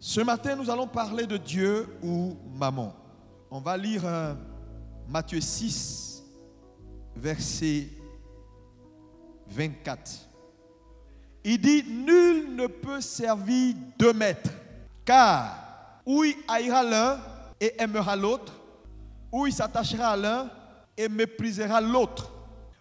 Ce matin, nous allons parler de Dieu ou maman. On va lire Matthieu 6, verset 24. Il dit, nul ne peut servir deux maîtres, car ou il haïra l'un et aimera l'autre, ou il s'attachera à l'un et méprisera l'autre.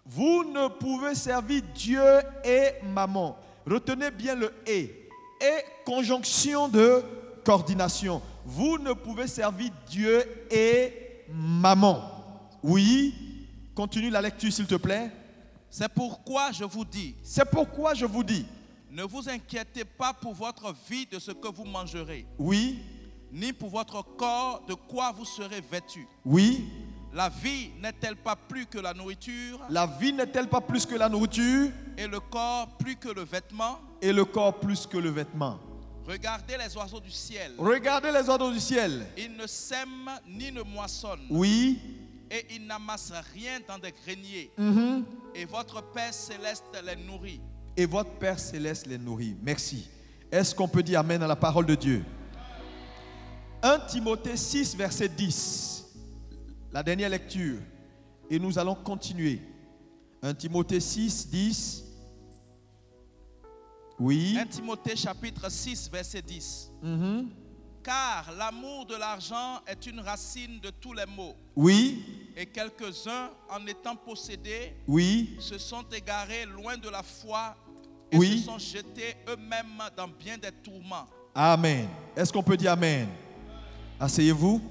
Vous ne pouvez servir Dieu et maman. Retenez bien le « et ». Et conjonction de coordination. Vous ne pouvez servir Dieu et maman. Oui, continue la lecture s'il te plaît. C'est pourquoi je vous dis. C'est pourquoi je vous dis. Ne vous inquiétez pas pour votre vie de ce que vous mangerez. Oui. Ni pour votre corps de quoi vous serez vêtus. Oui. La vie n'est-elle pas plus que la nourriture? La vie n'est-elle pas plus que la nourriture? Et le corps plus que le vêtement? Et le corps plus que le vêtement. Regardez les oiseaux du ciel. Regardez les oiseaux du ciel. Ils ne sèment ni ne moissonnent. Oui. Et ils n'amassent rien dans des greniers. Et votre Père céleste les nourrit. Et votre Père céleste les nourrit. Merci. Est-ce qu'on peut dire amen à la parole de Dieu? 1 Timothée 6, verset 10. La dernière lecture. Et nous allons continuer. 1 Timothée 6, 10. Oui. 1 Timothée chapitre 6, verset 10. Car l'amour de l'argent est une racine de tous les maux. Oui. Et quelques-uns, en étant possédés, oui. se sont égarés loin de la foi et oui. se sont jetés eux-mêmes dans bien des tourments. Amen. Est-ce qu'on peut dire amen? Asseyez-vous.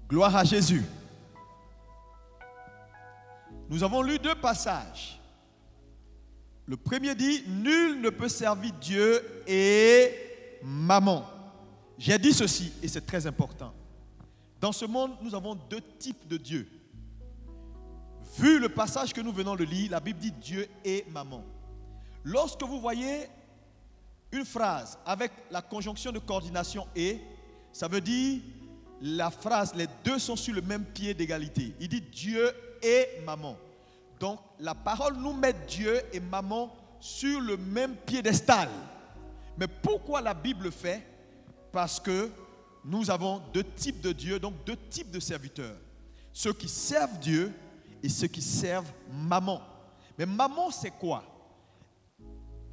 Gloire à Jésus. Nous avons lu deux passages. Le premier dit, nul ne peut servir Dieu et maman. J'ai dit ceci, et c'est très important. Dans ce monde, nous avons deux types de Dieu. Vu le passage que nous venons de lire, la Bible dit Dieu et maman. Lorsque vous voyez une phrase avec la conjonction de coordination et, ça veut dire la phrase, les deux sont sur le même pied d'égalité. Il dit Dieu et maman. Donc la parole nous met Dieu et maman sur le même piédestal. Mais pourquoi la Bible fait? Parce que nous avons deux types de Dieu, donc deux types de serviteurs. Ceux qui servent Dieu et ceux qui servent maman. Mais maman, c'est quoi?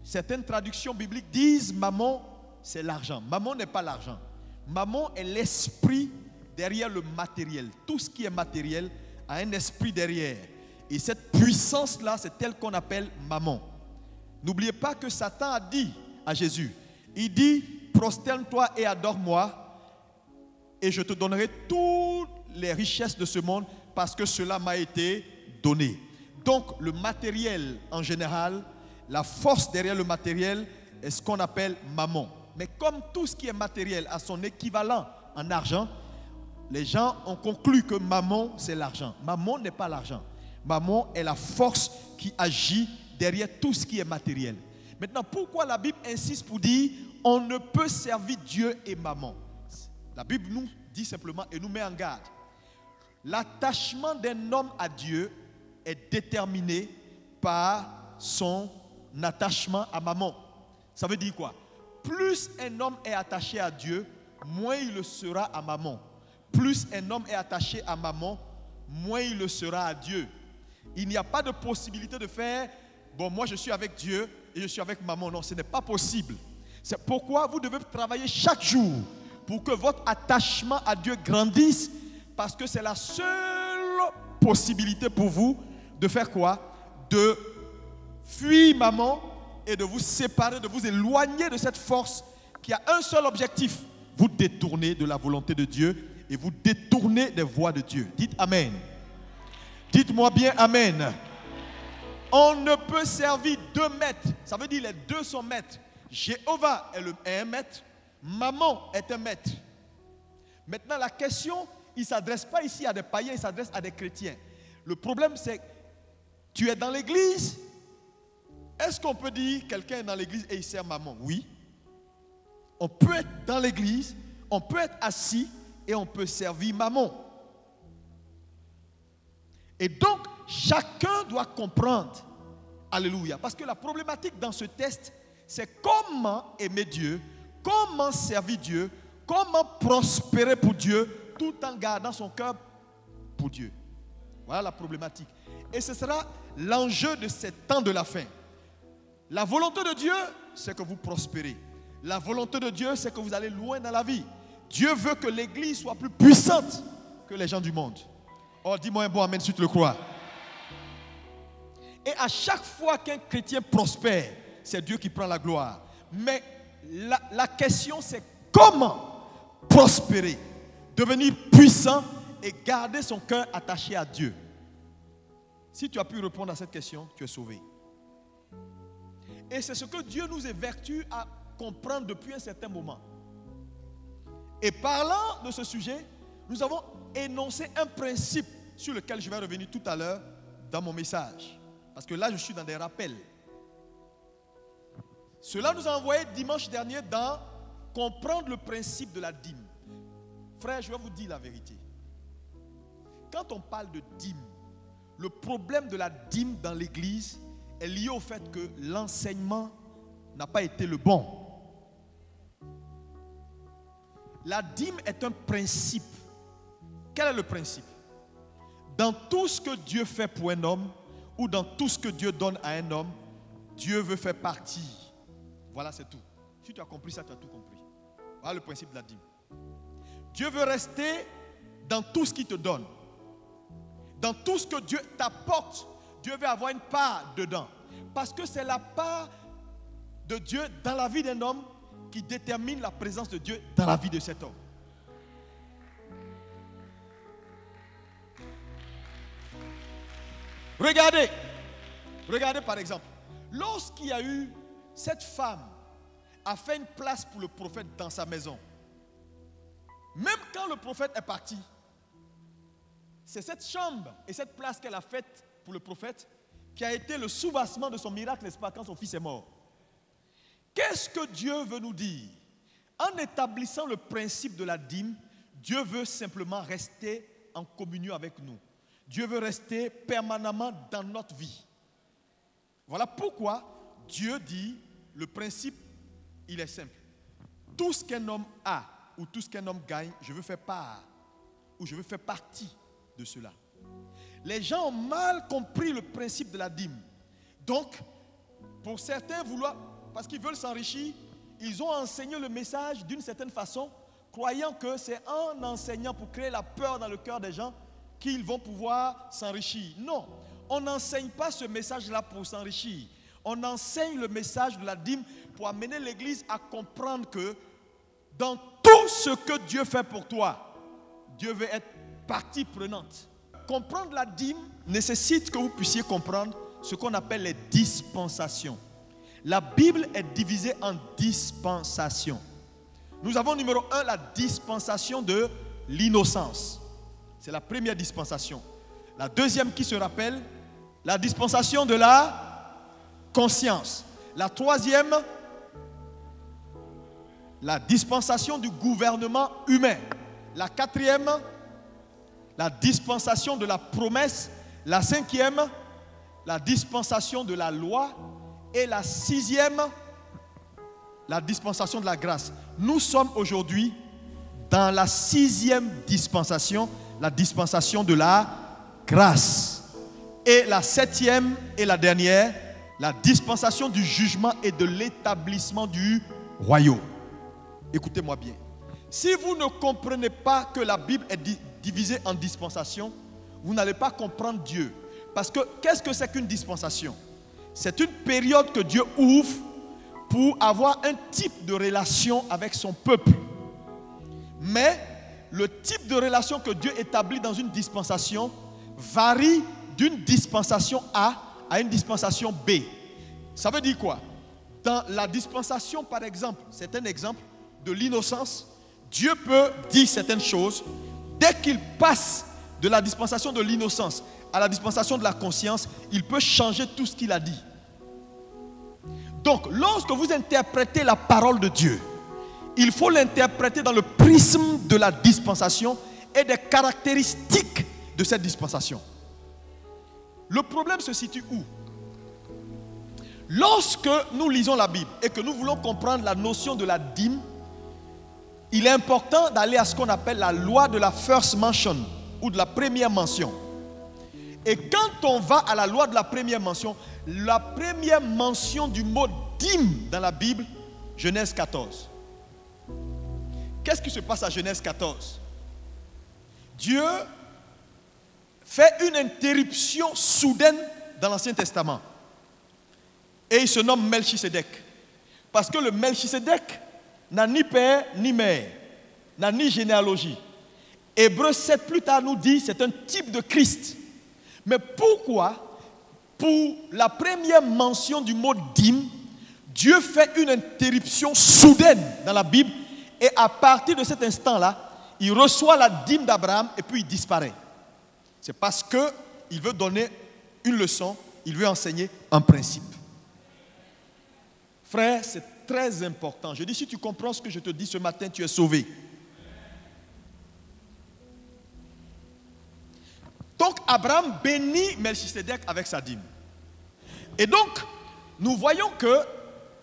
Certaines traductions bibliques disent maman, c'est l'argent. Maman n'est pas l'argent. Maman est l'esprit derrière le matériel. Tout ce qui est matériel a un esprit derrière. Et cette puissance-là, c'est elle qu'on appelle maman. N'oubliez pas que Satan a dit à Jésus, il dit, prosterne-toi et adore-moi, et je te donnerai toutes les richesses de ce monde, parce que cela m'a été donné. Donc, le matériel en général, la force derrière le matériel est ce qu'on appelle maman. Mais comme tout ce qui est matériel a son équivalent en argent, les gens ont conclu que maman, c'est l'argent. Maman n'est pas l'argent. Maman est la force qui agit derrière tout ce qui est matériel. Maintenant, pourquoi la Bible insiste pour dire on ne peut servir Dieu et maman? La Bible nous dit simplement et nous met en garde. L'attachement d'un homme à Dieu est déterminé par son attachement à maman. Ça veut dire quoi? Plus un homme est attaché à Dieu, moins il le sera à maman. Plus un homme est attaché à maman, moins il le sera à Dieu. Il n'y a pas de possibilité de faire, bon, moi je suis avec Dieu et je suis avec maman. Non, ce n'est pas possible. C'est pourquoi vous devez travailler chaque jour pour que votre attachement à Dieu grandisse, parce que c'est la seule possibilité pour vous de faire quoi? De fuir maman et de vous séparer, de vous éloigner de cette force qui a un seul objectif: vous détourner de la volonté de Dieu et vous détourner des voies de Dieu. Dites Amen. Dites-moi bien Amen. On ne peut servir deux maîtres. Ça veut dire les deux sont maîtres. Jéhovah est un maître, maman est un maître. Maintenant la question, il ne s'adresse pas ici à des païens, il s'adresse à des chrétiens. Le problème c'est, tu es dans l'église. Est-ce qu'on peut dire quelqu'un est dans l'église et il sert maman? Oui. On peut être dans l'église, on peut être assis et on peut servir maman. Et donc, chacun doit comprendre. Alléluia. Parce que la problématique dans ce test, C'est comment aimer Dieu, comment servir Dieu, comment prospérer pour Dieu, tout en gardant son cœur pour Dieu. Voilà la problématique. Et ce sera l'enjeu de ces temps de la fin. La volonté de Dieu, c'est que vous prospérez. La volonté de Dieu, c'est que vous allez loin dans la vie. Dieu veut que l'Église soit plus puissante que les gens du monde. Oh, dis-moi un bon amen si tu le crois. Et à chaque fois qu'un chrétien prospère, c'est Dieu qui prend la gloire. Mais la question, c'est comment prospérer, devenir puissant et garder son cœur attaché à Dieu. Si tu as pu répondre à cette question, tu es sauvé. Et c'est ce que Dieu nous évertue à comprendre depuis un certain moment. Et parlant de ce sujet, nous avons énoncé un principe sur lequel je vais revenir tout à l'heure dans mon message. Parce que là, je suis dans des rappels. Cela nous a envoyé dimanche dernier dans comprendre le principe de la dîme. Frère, je vais vous dire la vérité. Quand on parle de dîme, le problème de la dîme dans l'église est lié au fait que l'enseignement n'a pas été le bon. La dîme est un principe. Quel est le principe? Dans tout ce que Dieu fait pour un homme, ou dans tout ce que Dieu donne à un homme, Dieu veut faire partie. Voilà, c'est tout. Si tu as compris ça, tu as tout compris. Voilà le principe de la dîme. Dieu veut rester dans tout ce qu'il te donne. Dans tout ce que Dieu t'apporte, Dieu veut avoir une part dedans. Parce que c'est la part de Dieu dans la vie d'un homme qui détermine la présence de Dieu dans la vie de cet homme. Regardez par exemple, lorsqu'il y a eu cette femme a fait une place pour le prophète dans sa maison. Même quand le prophète est parti, c'est cette chambre et cette place qu'elle a faite pour le prophète qui a été le soubassement de son miracle, n'est-ce pas, quand son fils est mort. Qu'est-ce que Dieu veut nous dire? En établissant le principe de la dîme, Dieu veut simplement rester en communion avec nous. Dieu veut rester permanemment dans notre vie. Voilà pourquoi Dieu dit, le principe, il est simple. Tout ce qu'un homme a ou tout ce qu'un homme gagne, je veux faire part ou je veux faire partie de cela. Les gens ont mal compris le principe de la dîme. Donc, pour certains parce qu'ils veulent s'enrichir, ils ont enseigné le message d'une certaine façon, croyant que c'est en enseignant pour créer la peur dans le cœur des gens qu'ils vont pouvoir s'enrichir. Non, on n'enseigne pas ce message-là pour s'enrichir. On enseigne le message de la dîme pour amener l'Église à comprendre que dans tout ce que Dieu fait pour toi, Dieu veut être partie prenante. Comprendre la dîme nécessite que vous puissiez comprendre ce qu'on appelle les dispensations. La Bible est divisée en dispensations. Nous avons numéro 1, la dispensation de l'innocence. C'est la première dispensation. La deuxième qui se rappelle, la dispensation de la conscience. La troisième, la dispensation du gouvernement humain. La quatrième, la dispensation de la promesse. La cinquième, la dispensation de la loi. Et la sixième, la dispensation de la grâce. Nous sommes aujourd'hui dans la sixième dispensation, la dispensation de la grâce. Et la septième et la dernière, la dispensation du jugement et de l'établissement du royaume. Écoutez-moi bien. Si vous ne comprenez pas que la Bible est divisée en dispensations, vous n'allez pas comprendre Dieu. Parce que qu'est-ce que c'est qu'une dispensation? C'est une période que Dieu ouvre pour avoir un type de relation avec son peuple. Mais le type de relation que Dieu établit dans une dispensation varie d'une dispensation A à une dispensation B. Ça veut dire quoi? Dans la dispensation, par exemple, c'est un exemple de l'innocence, Dieu peut dire certaines choses. Dès qu'il passe de la dispensation de l'innocence à la dispensation de la conscience, il peut changer tout ce qu'il a dit. Donc, lorsque vous interprétez la parole de Dieu, il faut l'interpréter dans le prisme de la dispensation et des caractéristiques de cette dispensation. Le problème se situe où? Lorsque nous lisons la Bible et que nous voulons comprendre la notion de la dîme, il est important d'aller à ce qu'on appelle la loi de la first mention ou de la première mention. Et quand on va à la loi de la première mention du mot dîme dans la Bible, Genèse 14. Qu'est-ce qui se passe à Genèse 14? Dieu fait une interruption soudaine dans l'Ancien Testament. Et il se nomme Melchisédek. Parce que le Melchisédek n'a ni père ni mère, n'a ni généalogie. Hébreux 7 plus tard nous dit c'est un type de Christ. Mais pourquoi, pour la première mention du mot dîme, Dieu fait une interruption soudaine dans la Bible et à partir de cet instant-là, il reçoit la dîme d'Abraham et puis il disparaît. C'est parce qu'il veut donner une leçon, il veut enseigner un principe. Frère, c'est très important. Je dis, si tu comprends ce que je te dis ce matin, tu es sauvé. Donc, Abraham bénit Melchisédek avec sa dîme. Et donc, nous voyons que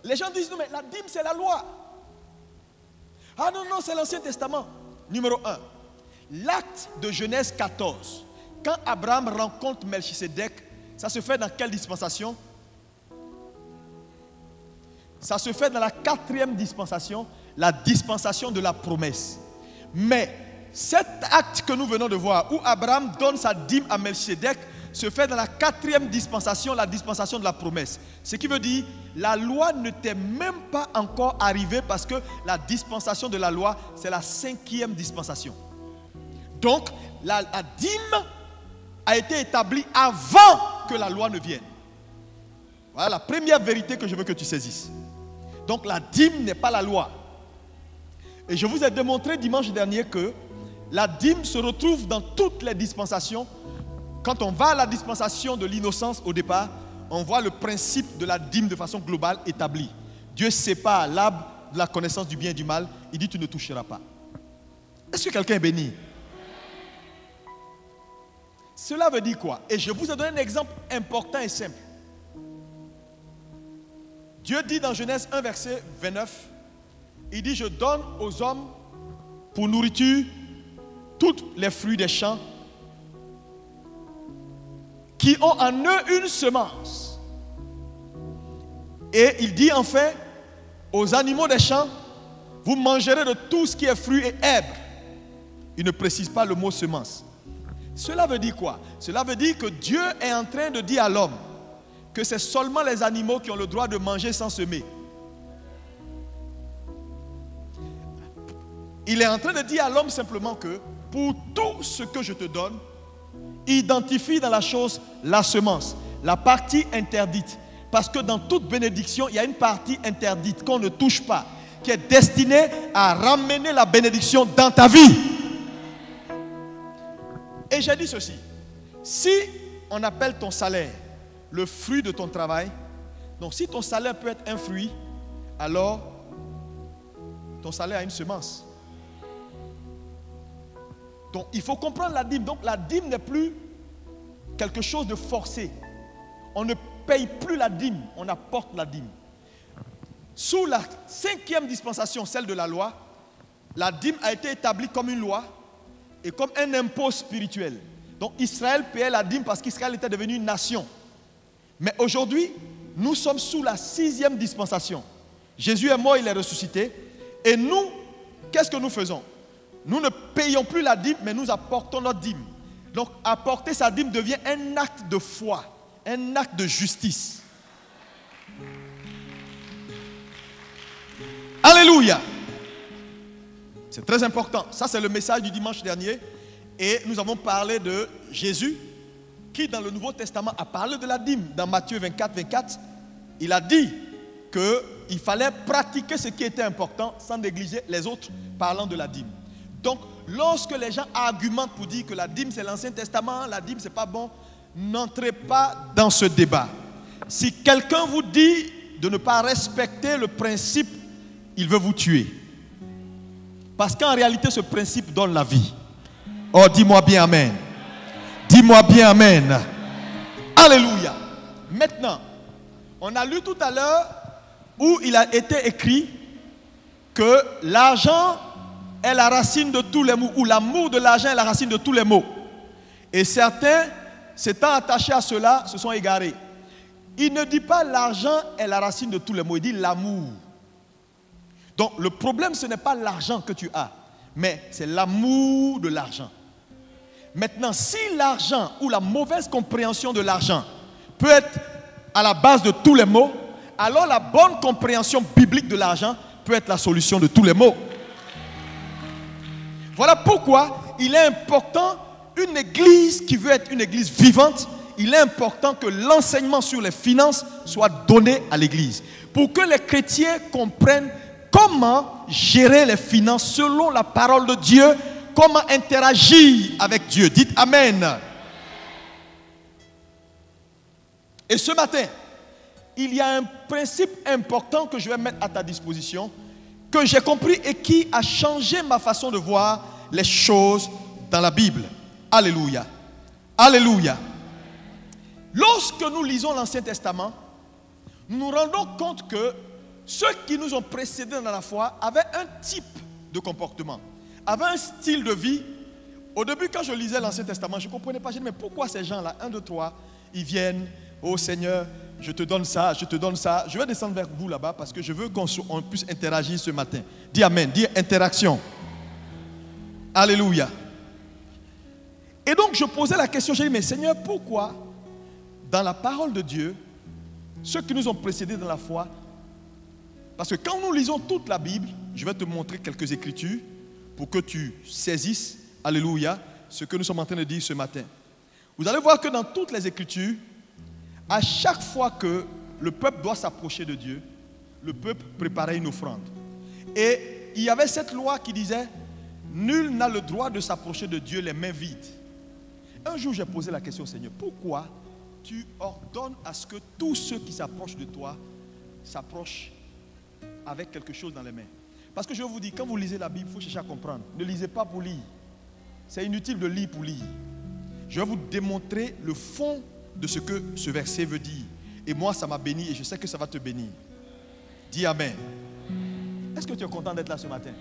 les gens disent, non mais la dîme c'est la loi. Ah non, non, c'est l'Ancien Testament. Numéro 1, l'acte de Genèse 14, quand Abraham rencontre Melchisédek, ça se fait dans quelle dispensation? Ça se fait dans la 4e dispensation, la dispensation de la promesse. Mais cet acte que nous venons de voir, où Abraham donne sa dîme à Melchisédek, se fait dans la 4e dispensation, la dispensation de la promesse. Ce qui veut dire, la loi ne t'est même pas encore arrivée parce que la dispensation de la loi, c'est la 5e dispensation. Donc, la dîme a été établie avant que la loi ne vienne. Voilà la première vérité que je veux que tu saisisses. Donc, la dîme n'est pas la loi. Et je vous ai démontré dimanche dernier que la dîme se retrouve dans toutes les dispensations. Quand on va à la dispensation de l'innocence au départ, on voit le principe de la dîme de façon globale établi. Dieu sépare l'arbre de la connaissance du bien et du mal. Il dit tu ne toucheras pas. Est-ce que quelqu'un est béni? Cela veut dire quoi? Et je vous ai donné un exemple important et simple. Dieu dit dans Genèse 1 verset 29, il dit je donne aux hommes pour nourriture tous les fruits des champs qui ont en eux une semence. Et il dit enfin aux animaux des champs, vous mangerez de tout ce qui est fruits et herbes. Il ne précise pas le mot semence. Cela veut dire quoi? Cela veut dire que Dieu est en train de dire à l'homme que c'est seulement les animaux qui ont le droit de manger sans semer. Il est en train de dire à l'homme simplement que pour tout ce que je te donne, identifie dans la chose la semence, la partie interdite. Parce que dans toute bénédiction, il y a une partie interdite qu'on ne touche pas, qui est destinée à ramener la bénédiction dans ta vie. Et j'ai dit ceci, si on appelle ton salaire le fruit de ton travail, donc si ton salaire peut être un fruit, alors ton salaire a une semence. Donc il faut comprendre la dîme. Donc la dîme n'est plus quelque chose de forcé. On ne paye plus la dîme, on apporte la dîme. Sous la 5e dispensation, celle de la loi, la dîme a été établie comme une loi et comme un impôt spirituel. Donc Israël payait la dîme parce qu'Israël était devenu une nation. Mais aujourd'hui, nous sommes sous la 6e dispensation. Jésus est mort, il est ressuscité. Et nous, qu'est-ce que nous faisons? Nous ne payons plus la dîme, mais nous apportons notre dîme. Donc, apporter sa dîme devient un acte de foi, un acte de justice. Alléluia! C'est très important. Ça, c'est le message du dimanche dernier. Et nous avons parlé de Jésus, qui dans le Nouveau Testament a parlé de la dîme. Dans Matthieu 24, 24, il a dit qu'il fallait pratiquer ce qui était important sans négliger les autres parlant de la dîme. Donc, lorsque les gens argumentent pour dire que la dîme c'est l'Ancien Testament, la dîme c'est pas bon, n'entrez pas dans ce débat. Si quelqu'un vous dit de ne pas respecter le principe, il veut vous tuer. Parce qu'en réalité, ce principe donne la vie. Oh, dis-moi bien amen. Dis-moi bien amen. Alléluia. Maintenant, On a lu tout à l'heure où il a été écrit que l'argent est la racine de tous les maux, ou l'amour de l'argent est la racine de tous les maux. Et certains, s'étant attachés à cela, se sont égarés. Il ne dit pas l'argent est la racine de tous les maux, il dit l'amour. Donc le problème, ce n'est pas l'argent que tu as, mais c'est l'amour de l'argent. Maintenant, si l'argent ou la mauvaise compréhension de l'argent peut être à la base de tous les maux, alors la bonne compréhension biblique de l'argent peut être la solution de tous les maux. Voilà pourquoi il est important, une église qui veut être une église vivante, il est important que l'enseignement sur les finances soit donné à l'église. Pour que les chrétiens comprennent comment gérer les finances selon la parole de Dieu, comment interagir avec Dieu. Dites Amen. Et ce matin, il y a un principe important que je vais mettre à ta disposition, que j'ai compris et qui a changé ma façon de voir les choses dans la Bible. Alléluia. Alléluia. Lorsque nous lisons l'Ancien Testament, nous nous rendons compte que ceux qui nous ont précédés dans la foi avaient un type de comportement, avaient un style de vie. Au début, quand je lisais l'Ancien Testament, je ne comprenais pas. Je me disais, mais pourquoi ces gens-là, 1, 2, 3, ils viennent, oh Seigneur, je te donne ça, je te donne ça. Je vais descendre vers vous là-bas parce que je veux qu'on puisse interagir ce matin. Dis Amen, dis interaction. Alléluia. Et donc je posais la question, j'ai dit, mais Seigneur, pourquoi dans la parole de Dieu, ceux qui nous ont précédés dans la foi, parce que quand nous lisons toute la Bible, je vais te montrer quelques écritures pour que tu saisisses, alléluia, ce que nous sommes en train de dire ce matin. Vous allez voir que dans toutes les écritures, à chaque fois que le peuple doit s'approcher de Dieu, le peuple préparait une offrande. Et il y avait cette loi qui disait, nul n'a le droit de s'approcher de Dieu les mains vides. Un jour, j'ai posé la question au Seigneur, pourquoi tu ordonnes à ce que tous ceux qui s'approchent de toi s'approchent avec quelque chose dans les mains? Parce que je vous dis, quand vous lisez la Bible, il faut chercher à comprendre. Ne lisez pas pour lire. C'est inutile de lire pour lire. Je vais vous démontrer le fond de ce que ce verset veut dire. Et moi, ça m'a béni et je sais que ça va te bénir. Dis Amen. Est-ce que tu es content d'être là ce matin?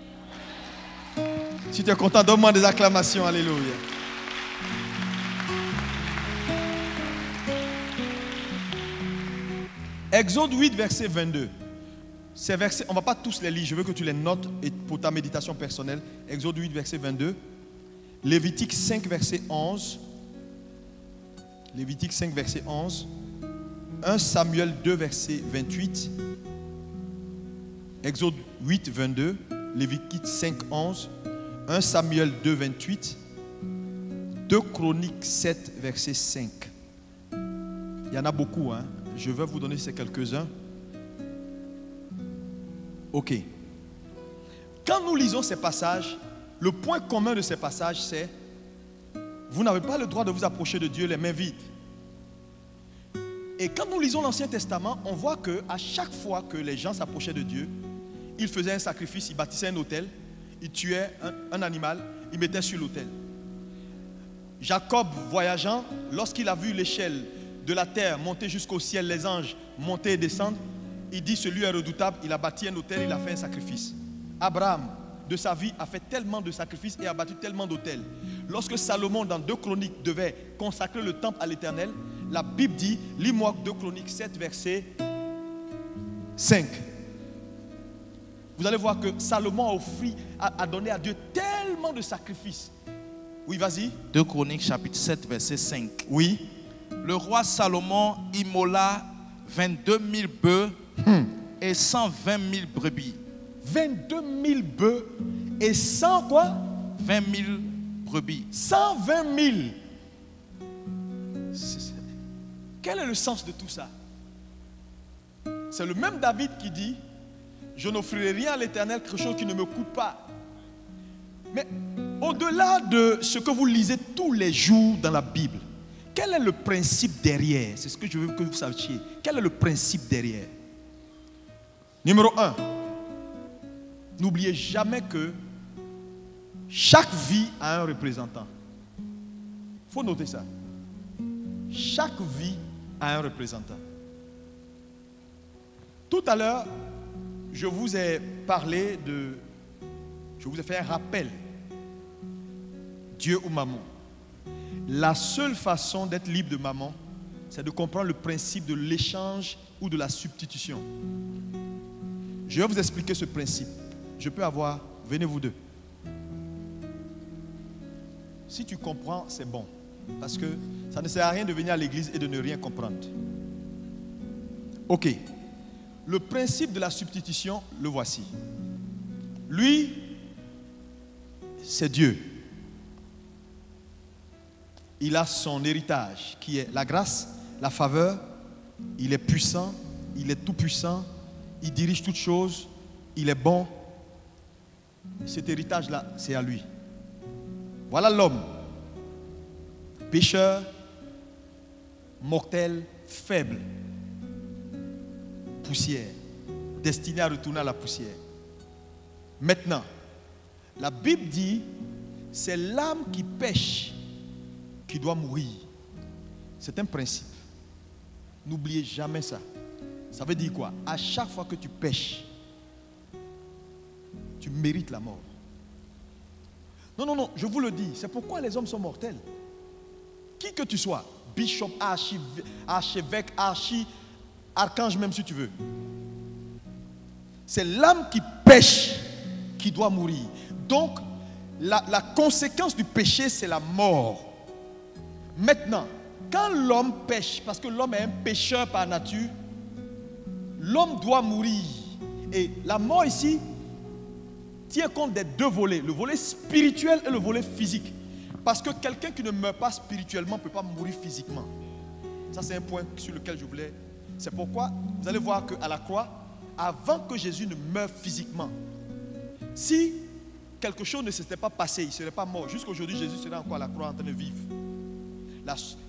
Si tu es content, donne-moi des acclamations. Alléluia. Exode 8, verset 22. Ces versets, on ne va pas tous les lire, je veux que tu les notes pour ta méditation personnelle. Exode 8, verset 22. Lévitique 5, verset 11. Lévitique 5, verset 11. 1 Samuel 2, verset 28. Exode 8, 22. Lévitique 5, 11. 1 Samuel 2, 28. 2 Chroniques 7, verset 5. Il y en a beaucoup, hein. Je vais vous donner ces quelques-uns. Ok. Quand nous lisons ces passages, le point commun de ces passages, c'est vous n'avez pas le droit de vous approcher de Dieu les mains vides. Et quand nous lisons l'Ancien Testament, on voit qu'à chaque fois que les gens s'approchaient de Dieu, ils faisaient un sacrifice, ils bâtissaient un autel, ils tuaient un animal, ils mettaient sur l'autel. Jacob, voyageant, lorsqu'il a vu l'échelle de la terre monter jusqu'au ciel, les anges monter et descendre, il dit celui est redoutable, il a bâti un autel, il a fait un sacrifice. Abraham, de sa vie, a fait tellement de sacrifices et a bâti tellement d'autels. Lorsque Salomon, dans 2 Chroniques, devait consacrer le temple à l'Éternel, la Bible dit, lis-moi 2 Chroniques 7, verset 5. Vous allez voir que Salomon a donné à Dieu tellement de sacrifices. Oui, vas-y. 2 Chroniques, chapitre 7, verset 5. Oui. Le roi Salomon immola 22 000 bœufs et 120 000 brebis. 22 000 bœufs et 100 quoi? 20 000 brebis. 120 000. Quel est le sens de tout ça? C'est le même David qui dit, je n'offrirai rien à l'Éternel, quelque chose qui ne me coûte pas. Mais au-delà de ce que vous lisez tous les jours dans la Bible, quel est le principe derrière? C'est ce que je veux que vous sachiez. Quel est le principe derrière? Numéro 1. N'oubliez jamais que chaque vie a un représentant. Il faut noter ça. Chaque vie a un représentant. Tout à l'heure, je vous ai parlé de... Je vous ai fait un rappel. Dieu ou maman. La seule façon d'être libre de maman, c'est de comprendre le principe de l'échange ou de la substitution. Je vais vous expliquer ce principe. Je peux avoir... Venez vous deux. Si tu comprends, c'est bon. Parce que ça ne sert à rien de venir à l'église et de ne rien comprendre. Ok. Le principe de la substitution, le voici. Lui, c'est Dieu. Il a son héritage qui est la grâce, la faveur. Il est puissant, il est tout puissant, il dirige toutes choses, il est bon. Cet héritage-là, c'est à lui. Voilà l'homme. Pécheur, mortel, faible. Poussière, destiné à retourner à la poussière. Maintenant, la Bible dit, c'est l'âme qui pêche qui doit mourir. C'est un principe. N'oubliez jamais ça. Ça veut dire quoi? À chaque fois que tu pêches, tu mérites la mort. Non, non, non, je vous le dis. C'est pourquoi les hommes sont mortels. Qui que tu sois, bishop, archevêque, archange même si tu veux. C'est l'âme qui pêche qui doit mourir. Donc, la conséquence du péché, c'est la mort. Maintenant, quand l'homme pêche, parce que l'homme est un pécheur par nature, l'homme doit mourir. Et la mort ici tient compte des deux volets, le volet spirituel et le volet physique. Parce que quelqu'un qui ne meurt pas spirituellement ne peut pas mourir physiquement. Ça, c'est un point sur lequel je voulais... C'est pourquoi vous allez voir qu'à la croix, avant que Jésus ne meure physiquement, si quelque chose ne s'était pas passé, il ne serait pas mort. Jusqu'aujourd'hui, Jésus serait encore à la croix en train de vivre.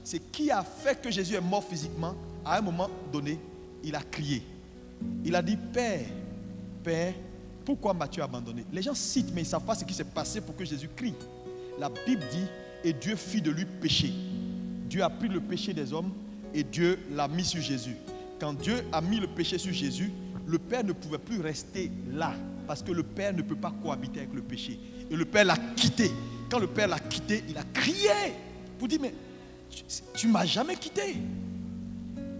C'est qui a fait que Jésus est mort physiquement. À un moment donné, il a crié. Il a dit, Père, Père, pourquoi m'as-tu abandonné? Les gens citent, mais ils ne savent pas ce qui s'est passé pour que Jésus crie. La Bible dit, et Dieu fit de lui péché. Dieu a pris le péché des hommes et Dieu l'a mis sur Jésus. Quand Dieu a mis le péché sur Jésus, le Père ne pouvait plus rester là. Parce que le Père ne peut pas cohabiter avec le péché. Et le Père l'a quitté. Quand le Père l'a quitté, il a crié pour dire, mais tu ne m'as jamais quitté.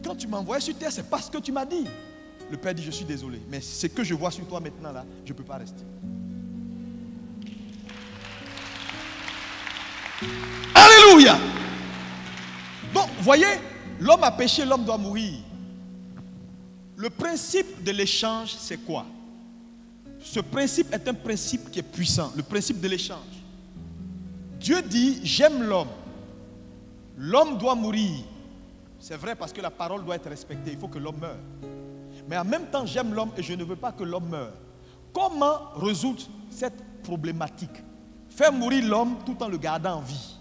Quand tu m'as envoyé sur terre, c'est parce que tu m'as dit. Le Père dit, je suis désolé, mais ce que je vois sur toi maintenant là, je ne peux pas rester. Alléluia. Donc, vous voyez, l'homme a péché, l'homme doit mourir. Le principe de l'échange, c'est quoi? Ce principe est un principe qui est puissant, le principe de l'échange. Dieu dit, j'aime l'homme. L'homme doit mourir. C'est vrai parce que la parole doit être respectée, il faut que l'homme meure. Mais en même temps, j'aime l'homme et je ne veux pas que l'homme meure. Comment résoudre cette problématique? Faire mourir l'homme tout en le gardant en vie.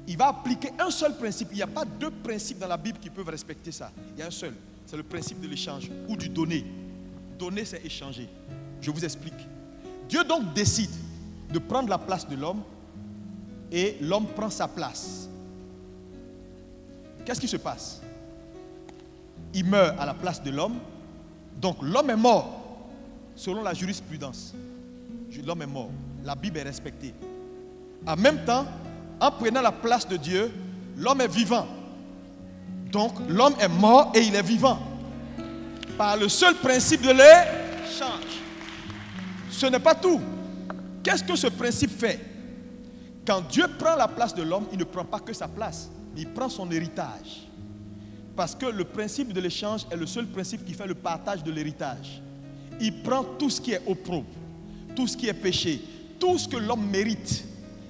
Il va appliquer un seul principe. Il n'y a pas deux principes dans la Bible qui peuvent respecter ça. Il y a un seul. C'est le principe de l'échange ou du donner. Donner, c'est échanger. Je vous explique. Dieu donc décide de prendre la place de l'homme et l'homme prend sa place. Qu'est-ce qui se passe? Il meurt à la place de l'homme. Donc l'homme est mort selon la jurisprudence. L'homme est mort. La Bible est respectée. En même temps, en prenant la place de Dieu, l'homme est vivant. Donc l'homme est mort et il est vivant. Par le seul principe de l'échange. Ce n'est pas tout. Qu'est-ce que ce principe fait? Quand Dieu prend la place de l'homme, il ne prend pas que sa place. Il prend son héritage. Parce que le principe de l'échange est le seul principe qui fait le partage de l'héritage. Il prend tout ce qui est opprobre, tout ce qui est péché, tout ce que l'homme mérite.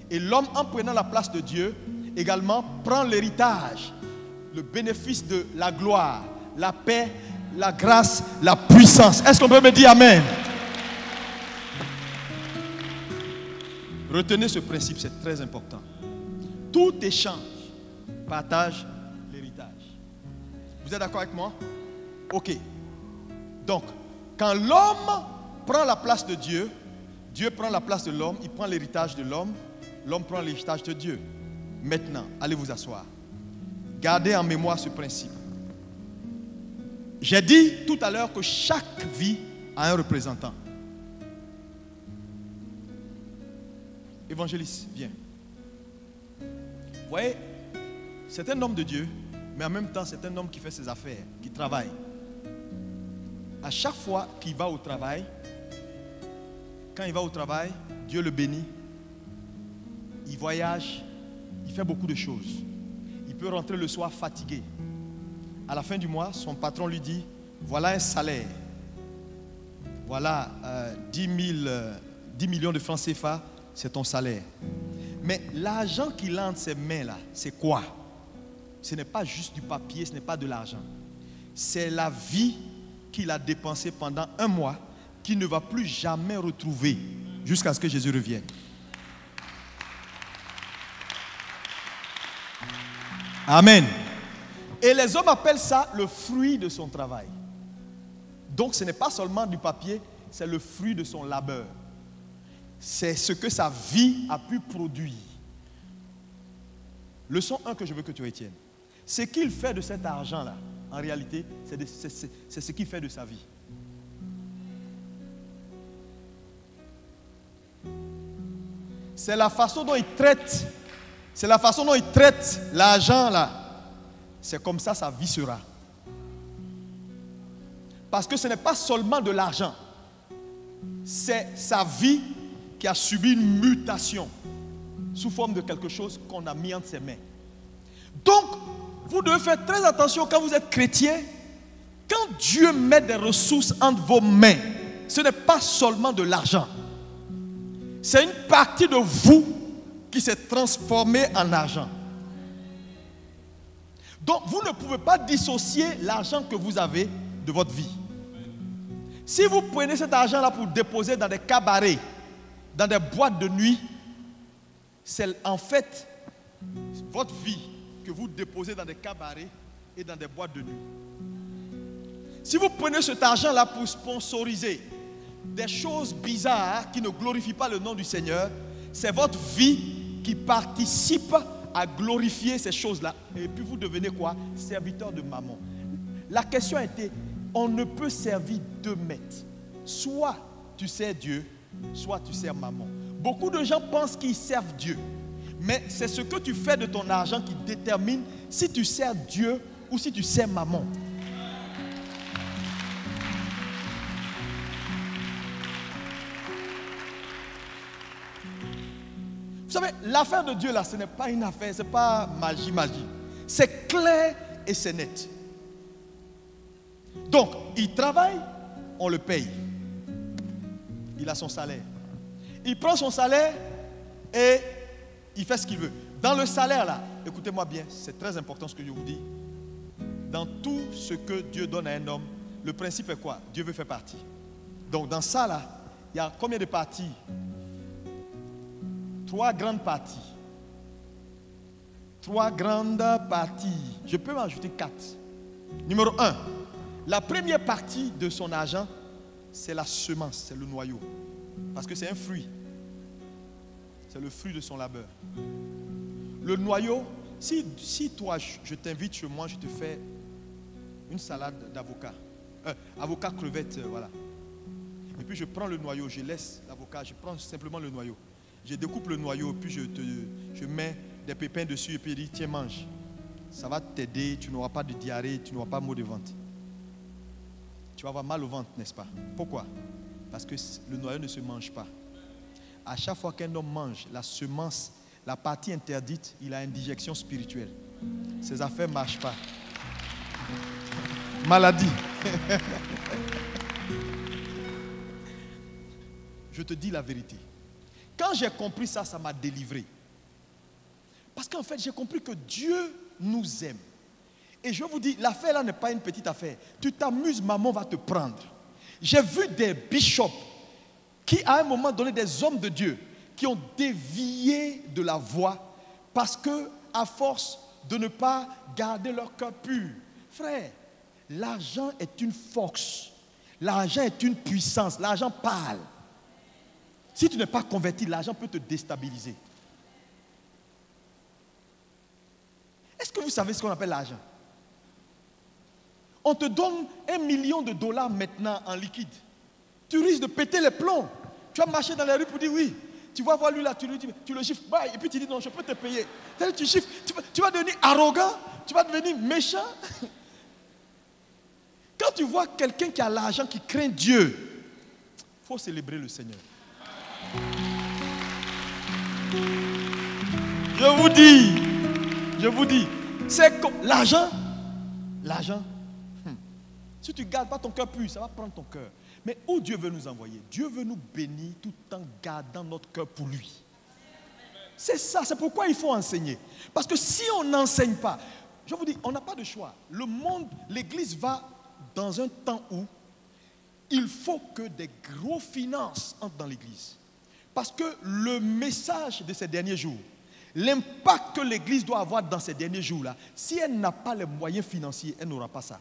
Et l'homme, en prenant la place de Dieu, également prend l'héritage, le bénéfice de la gloire, la paix, la grâce, la puissance. Est-ce qu'on peut me dire Amen? Retenez ce principe, c'est très important. Tout échange partage l'héritage. Vous êtes d'accord avec moi? Ok. Donc, quand l'homme prend la place de Dieu, Dieu prend la place de l'homme, il prend l'héritage de l'homme, l'homme prend l'héritage de Dieu. Maintenant, allez vous asseoir. Gardez en mémoire ce principe. J'ai dit tout à l'heure que chaque vie a un représentant. Évangéliste, viens. Vous voyez, c'est un homme de Dieu, mais en même temps, c'est un homme qui fait ses affaires, qui travaille. À chaque fois qu'il va au travail, quand il va au travail, Dieu le bénit. Il voyage, il fait beaucoup de choses. Il peut rentrer le soir fatigué. À la fin du mois, son patron lui dit, voilà un salaire. Voilà 10 millions de francs CFA, c'est ton salaire. Mais l'argent qu'il a entre ses mains là, c'est quoi? Ce n'est pas juste du papier, ce n'est pas de l'argent. C'est la vie qu'il a dépensée pendant un mois, qu'il ne va plus jamais retrouver jusqu'à ce que Jésus revienne. Amen. Et les hommes appellent ça le fruit de son travail. Donc ce n'est pas seulement du papier, c'est le fruit de son labeur. C'est ce que sa vie a pu produire. Leçon 1 que je veux que tu retiennes. Ce qu'il fait de cet argent-là, en réalité, c'est ce qu'il fait de sa vie. C'est la façon dont il traite, l'argent là. C'est comme ça sa vie sera. Parce que ce n'est pas seulement de l'argent. C'est sa vie qui a subi une mutation sous forme de quelque chose qu'on a mis entre ses mains. Donc, vous devez faire très attention quand vous êtes chrétien. Quand Dieu met des ressources entre vos mains, ce n'est pas seulement de l'argent. C'est une partie de vous qui s'est transformée en argent. Donc, vous ne pouvez pas dissocier l'argent que vous avez de votre vie. Si vous prenez cet argent-là pour déposer dans des cabarets, dans des boîtes de nuit, c'est en fait votre vie que vous déposez dans des cabarets et dans des boîtes de nuit. Si vous prenez cet argent-là pour sponsoriser des choses bizarres qui ne glorifient pas le nom du Seigneur, c'est votre vie qui participe à glorifier ces choses-là. Et puis vous devenez quoi? Serviteur de maman. La question était, on ne peut servir deux maîtres. Soit tu sers Dieu, soit tu sers maman. Beaucoup de gens pensent qu'ils servent Dieu. Mais c'est ce que tu fais de ton argent qui détermine si tu sers Dieu ou si tu sers maman. Vous savez, l'affaire de Dieu là, ce n'est pas une affaire, ce n'est pas magie. C'est clair et c'est net. Donc, il travaille, on le paye. Il a son salaire. Il prend son salaire et il fait ce qu'il veut. Dans le salaire là, écoutez-moi bien, c'est très important ce que je vous dis. Dans tout ce que Dieu donne à un homme, le principe est quoi? Dieu veut faire partie. Donc dans ça là, il y a combien de parties? 3 grandes parties. 3 grandes parties. Je peux m'ajouter 4. Numéro 1. La première partie de son argent, c'est la semence, c'est le noyau. Parce que c'est un fruit. C'est le fruit de son labeur. Le noyau, si toi, je t'invite chez moi, je te fais une salade d'avocat. Avocat crevette, voilà. Et puis je prends le noyau, je laisse l'avocat, je prends simplement le noyau. Je découpe le noyau, puis je mets des pépins dessus et puis je dis, tiens, mange. Ça va t'aider, tu n'auras pas de diarrhée, tu n'auras pas maux de ventre. Tu vas avoir mal au ventre, n'est-ce pas? Pourquoi? Parce que le noyau ne se mange pas. À chaque fois qu'un homme mange la semence, la partie interdite, il a une indigestion spirituelle. Ses affaires ne marchent pas. Maladie. Je te dis la vérité. Quand j'ai compris ça, ça m'a délivré. Parce qu'en fait, j'ai compris que Dieu nous aime. Et je vous dis, l'affaire là n'est pas une petite affaire. Tu t'amuses, maman va te prendre. J'ai vu des bishops qui, à un moment donné, des hommes de Dieu, qui ont dévié de la voie parce que, à force de ne pas garder leur cœur pur. Frère, l'argent est une force. L'argent est une puissance. L'argent parle. Si tu n'es pas converti, l'argent peut te déstabiliser. Est-ce que vous savez ce qu'on appelle l'argent? On te donne $1 million maintenant en liquide. Tu risques de péter les plombs. Tu vas marcher dans les rues pour dire oui. Tu vas voir lui là, tu lui dis, tu le chiffres, et puis tu dis non, je peux te payer. Tu chiffres, tu vas devenir arrogant, tu vas devenir méchant. Quand tu vois quelqu'un qui a l'argent, qui craint Dieu, il faut célébrer le Seigneur. Je vous dis, c'est comme l'argent. Si tu ne gardes pas ton cœur pur, ça va prendre ton cœur. Mais où Dieu veut nous envoyer? Dieu veut nous bénir tout en gardant notre cœur pour lui. C'est ça, c'est pourquoi il faut enseigner. Parce que si on n'enseigne pas, je vous dis, on n'a pas de choix. Le monde, l'Église va dans un temps où il faut que des gros finances entrent dans l'Église. Parce que le message de ces derniers jours, l'impact que l'Église doit avoir dans ces derniers jours-là, si elle n'a pas les moyens financiers, elle n'aura pas ça.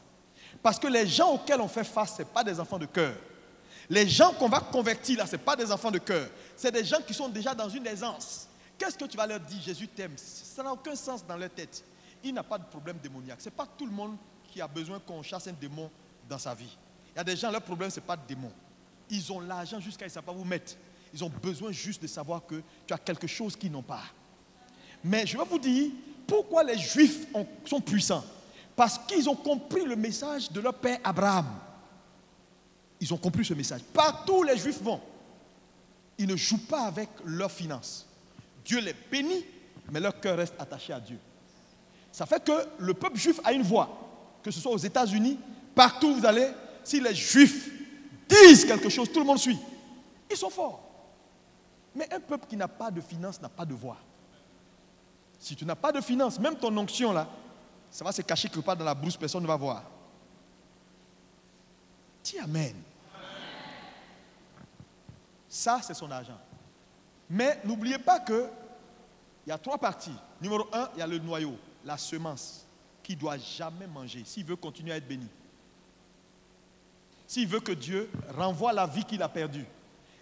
Parce que les gens auxquels on fait face, ce n'est pas des enfants de cœur. Les gens qu'on va convertir là, ce n'est pas des enfants de cœur. C'est des gens qui sont déjà dans une aisance. Qu'est-ce que tu vas leur dire? Jésus t'aime. Ça n'a aucun sens dans leur tête. Il n'a pas de problème démoniaque. Ce n'est pas tout le monde qui a besoin qu'on chasse un démon dans sa vie. Il y a des gens, leur problème, ce n'est pas de démon. Ils ont l'argent jusqu'à ils ne savent pas vous mettre. Ils ont besoin juste de savoir que tu as quelque chose qu'ils n'ont pas. Mais je vais vous dire, pourquoi les Juifs sont puissants? Parce qu'ils ont compris le message de leur père Abraham. Ils ont compris ce message. Partout où les Juifs vont, ils ne jouent pas avec leurs finances. Dieu les bénit, mais leur cœur reste attaché à Dieu. Ça fait que le peuple juif a une voix. Que ce soit aux États-Unis, partout où vous allez, si les Juifs disent quelque chose, tout le monde suit. Ils sont forts. Mais un peuple qui n'a pas de finances n'a pas de voix. Si tu n'as pas de finances, même ton onction là, ça va se cacher quelque part dans la brousse, personne ne va voir. Dis amen. Ça, c'est son argent. Mais n'oubliez pas qu'il y a 3 parties. Numéro 1, il y a le noyau, la semence, qui ne doit jamais manger s'il veut continuer à être béni. S'il veut que Dieu renvoie la vie qu'il a perdue.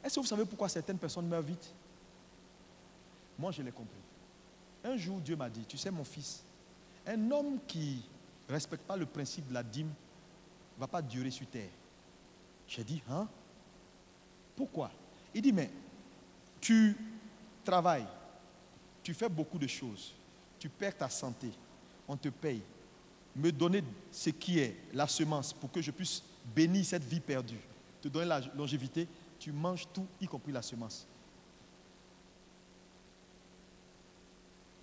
Est-ce que vous savez pourquoi certaines personnes meurent vite? Moi, je l'ai compris. Un jour, Dieu m'a dit, tu sais mon fils, un homme qui ne respecte pas le principe de la dîme ne va pas durer sur terre. J'ai dit, hein? Pourquoi? Il dit, mais tu travailles, tu fais beaucoup de choses, tu perds ta santé, on te paye. Me donner ce qui est la semence pour que je puisse bénir cette vie perdue, te donner la longévité, tu manges tout, y compris la semence.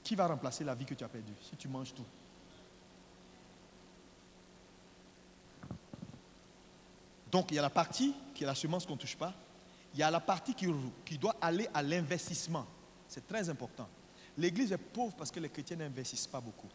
Qui va remplacer la vie que tu as perdue si tu manges tout? Donc il y a la partie qui est la semence qu'on ne touche pas. Il y a la partie qui doit aller à l'investissement. C'est très important. L'église est pauvre parce que les chrétiens n'investissent pas beaucoup.